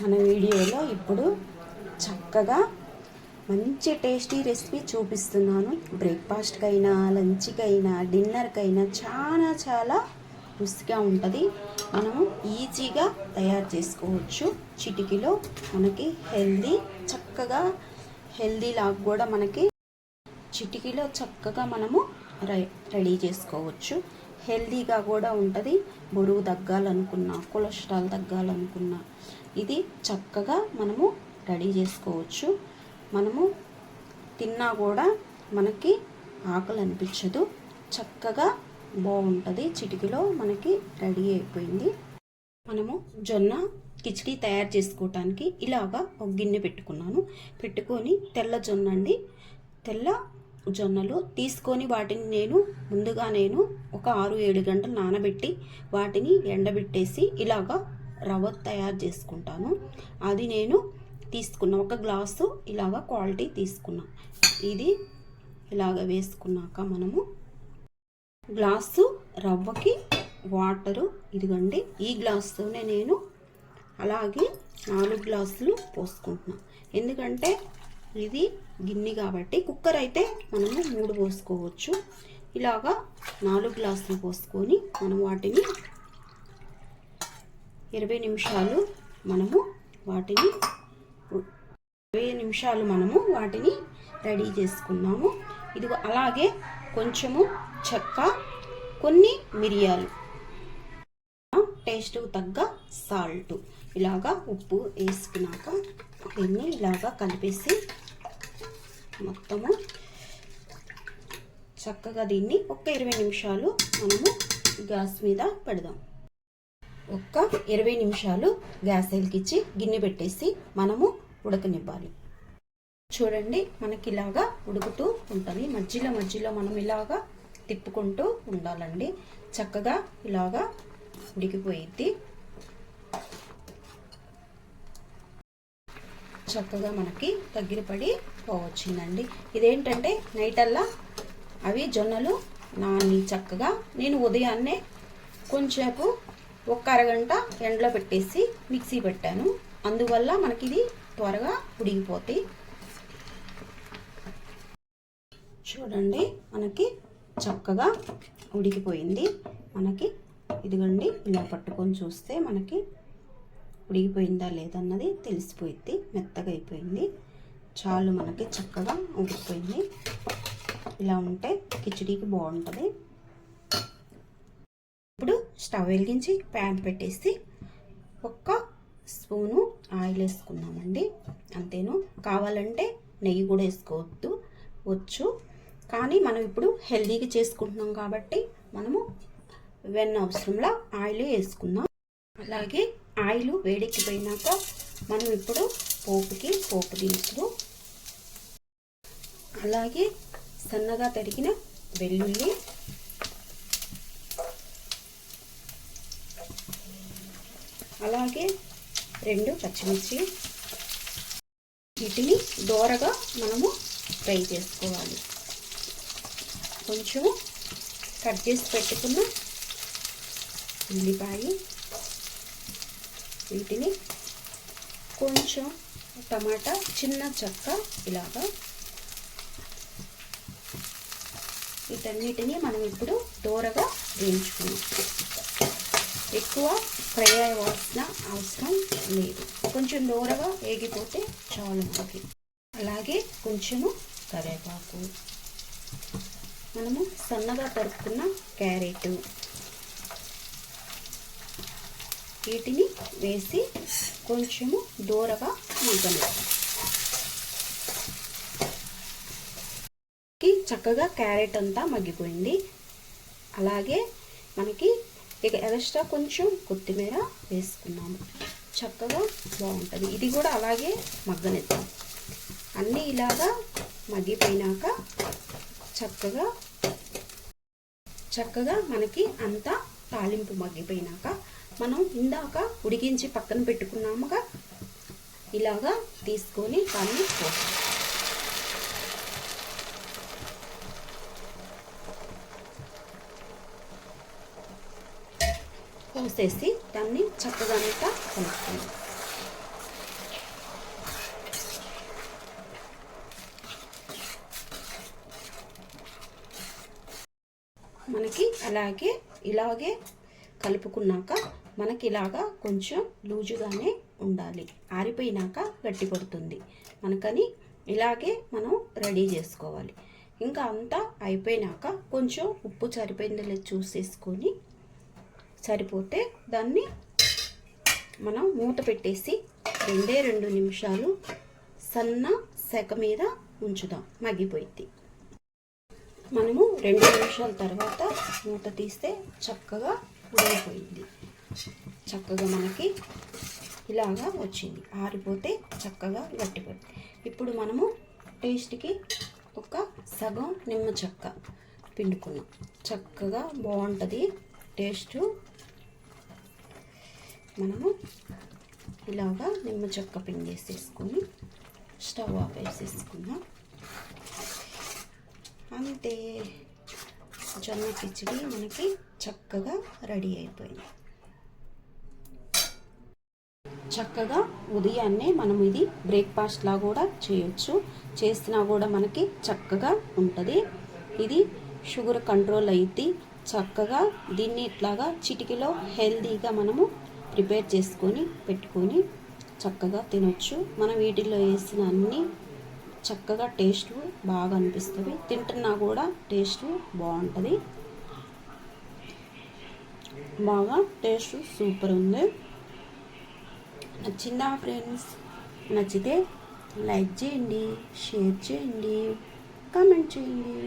మన వీడియోలో ఇప్పుడు చక్కగా మంచి టేస్టీ రెసిపీ చూపిస్తున్నాను. బ్రేక్ఫాస్ట్కైనా, లంచ్కైనా, డిన్నర్కైనా చాలా రుచిగా ఉంటుంది. మనము ఈజీగా తయారు చేసుకోవచ్చు. చిటికీలో మనకి చక్కగా హెల్దీ లాగా కూడా మనకి చిటికీలో చక్కగా మనము రెడీ చేసుకోవచ్చు. హెల్దీగా కూడా ఉంటుంది. బరువు తగ్గాలనుకున్నా, కొలెస్ట్రాల్ తగ్గాలనుకున్నా ఇది చక్కగా మనము రెడీ చేసుకోవచ్చు. మనము తిన్నా కూడా మనకి ఆకలి అనిపించదు. చక్కగా బాగుంటుంది. చిటికీలో మనకి రెడీ అయిపోయింది. మనము జొన్న కిచిడి తయారు చేసుకోవటానికి ఇలాగా ఒక గిన్నె పెట్టుకొని తెల్ల జొన్నలు తీసుకొని వాటిని ముందుగా ఒక 6-7 గంటలు నానబెట్టి వాటిని ఎండబెట్టేసి ఇలాగా రవ్వ తయారు చేసుకుంటాను. అది తీసుకున్న ఒక గ్లాసు ఇలాగా క్వాలిటీ తీసుకున్నా. ఇది ఇలాగ వేసుకున్నాక మనము గ్లాసు రవ్వకి వాటరు ఇదిగండి. ఈ గ్లాసుతోనే అలాగే 4 గ్లాసులు పోసుకుంటున్నాను. ఎందుకంటే ఇది గిన్నె కాబట్టి. కుక్కర్ అయితే మనము 3 పోసుకోవచ్చు. ఇలాగా 4 గ్లాసులు పోసుకొని మనం వాటిని 20 నిమిషాలు మనము వాటిని రెడీ చేసుకున్నాము. ఇది అలాగే కొంచెము చెక్క, కొన్ని మిరియాలు, టేస్ట్కు తగ్గ సాల్ట్, ఇలాగా ఉప్పు వేసుకున్నాక దీన్ని ఇలాగా కలిపేసి మొత్తము చక్కగా దీన్ని ఒక 20 నిమిషాలు మనము గ్యాస్ మీద పెడదాం. ఒక 20 నిమిషాలు గ్యాస్ వెలిగించి గిన్నె పెట్టేసి మనము ఉడకనివ్వాలి. చూడండి, మనకి ఇలాగా ఉడుకుతూ ఉంటుంది. మధ్యలో మనం ఇలాగా తిప్పుకుంటూ ఉండాలండి. చక్కగా ఇలాగా ఉడికిపోయిద్ది. చక్కగా మనకి దగ్గర పడి పోవచ్చిందండి. ఇదేంటంటే నైటల్లా అవి జొన్నలు నాని చక్కగా ఉదయాన్నే కొంచెంసేపు ఒక అరగంట ఎండలో పెట్టేసి మిక్సీ పెట్టాను. అందువల్ల మనకి ఇది త్వరగా ఉడికిపోతాయి. చూడండి, మనకి చక్కగా ఉడికిపోయింది. మనకి ఇదిగండి, ఇలా పట్టుకొని చూస్తే మనకి ఉడికిపోయిందా లేదన్నది తెలిసిపోయింది. మెత్తగా అయిపోయింది. చాలు, మనకి చక్కగా ఉడికిపోయింది. ఇలా ఉంటే కిచిడీకి బాగుంటుంది. ఇప్పుడు స్టవ్ వెలిగించి ప్యాన్ పెట్టేసి 1 స్పూను ఆయిల్ వేసుకుందామండి. అంతేను. కావాలంటే నెయ్యి కూడా వేసుకోవచ్చు. కానీ మనం ఇప్పుడు హెల్దీగా చేసుకుంటున్నాం కాబట్టి మనము వెన్న అవసరంలా ఆయిల్ వేసుకుందాం. అలాగే ఆయిల్ వేడెక్కిపోయినాక మనం ఇప్పుడు పోపు దినుసులు, అలాగే సన్నగా తరిగిన వెల్లుల్లి, అలాగే 2 పచ్చిమిర్చి, వీటిని దోరగా మనము ఫ్రై చేసుకోవాలి. కొంచెం కట్ చేసి పెట్టుకున్న ఉల్లిపాయ, వీటిని కొంచెం టమాటా, చిన్న చెక్క, ఇలాగా వీటన్నిటిని మనం ఇప్పుడు దోరగా వేయించుకున్నాం. ఎక్కువ ఫ్రై అవ్వాల్సిన అవసరం లేదు. కొంచెం దోరగా వేగిపోతే చాలు మనకి. అలాగే కొంచెము కరివేపాకు, మనము సన్నగా తరుక్కున్న క్యారెట్, వీటిని వేసి కొంచెము దోరగా మగ్గనిద్దాం. చక్కగా క్యారెట్ అంతా మగ్గిపోయింది. అలాగే మనకి ఇక ఎక్స్ట్రా కొంచెం కొత్తిమీర వేసుకున్నాము. చక్కగా బాగుంటుంది. ఇది కూడా అలాగే మగ్గనిద్దాం. అన్నీ ఇలాగా మగ్గిపోయినాక చక్కగా మనకి అంతా తాలింపు మగ్గిపోయినాక మనం ఇందాక ఉడికించి పక్కన పెట్టుకున్నాముగా, ఇలాగా తీసుకొని దాన్ని పోసేసి దాన్ని చక్కగా అంతా కలుపుకుందాం. ఇలాగే కలుపుకున్నాక మనకి ఇలాగా కొంచెం లూజుగానే ఉండాలి. ఆరిపోయినాక గట్టి పడుతుంది మనకని ఇలాగే మనం రెడీ చేసుకోవాలి. ఇంకా అంతా అయిపోయినాక కొంచెం ఉప్పు సరిపోయిందో లేదో చూసేసుకొని సరిపోతే దాన్ని మనం మూత పెట్టేసి 2 నిమిషాలు సన్న సెక మీద ఉంచుదాం, మగ్గిపోయింది. మనము 2 నిమిషాల తర్వాత మూత తీస్తే చక్కగా ఉడికిపోయింది. చక్కగా మనకి ఇలాగా వచ్చింది. ఆరిపోతే చక్కగా గట్టిపడుతుంది. ఇప్పుడు మనము టేస్ట్కి ఒక సగం నిమ్మ చెక్క పిండుకున్నాం. చక్కగా బాగుంటుంది టేస్ట్. మనము ఇలాగా నిమ్మ చెక్క పిండేసేసుకొని స్టవ్ ఆపేసేసుకుందాం. అంతే, జొన్న కిచిడి మనకి చక్కగా రెడీ అయిపోయింది. చక్కగా ఉదయాన్నే మనం ఇది బ్రేక్ఫాస్ట్లా కూడా చేయొచ్చు. చేసినా కూడా మనకి చక్కగా ఉంటుంది. ఇది షుగర్ కంట్రోల్ అయ్యిద్ది. చక్కగా దీన్ని ఇట్లాగా చిటికలో హెల్తీగా మనము ప్రిపేర్ చేసుకొని పెట్టుకొని చక్కగా తినొచ్చు. మనం వీటిల్లో వేసిన అన్నీ చక్కగా టేస్ట్ బాగా అనిపిస్తుంది. తింటున్నా కూడా టేస్ట్ బాగుంటుంది. బాగా టేస్ట్ సూపర్ ఉంది. నచ్చిందా ఫ్రెండ్స్? నచ్చితే లైక్ చేయండి, షేర్ చేయండి, కామెంట్ చేయండి.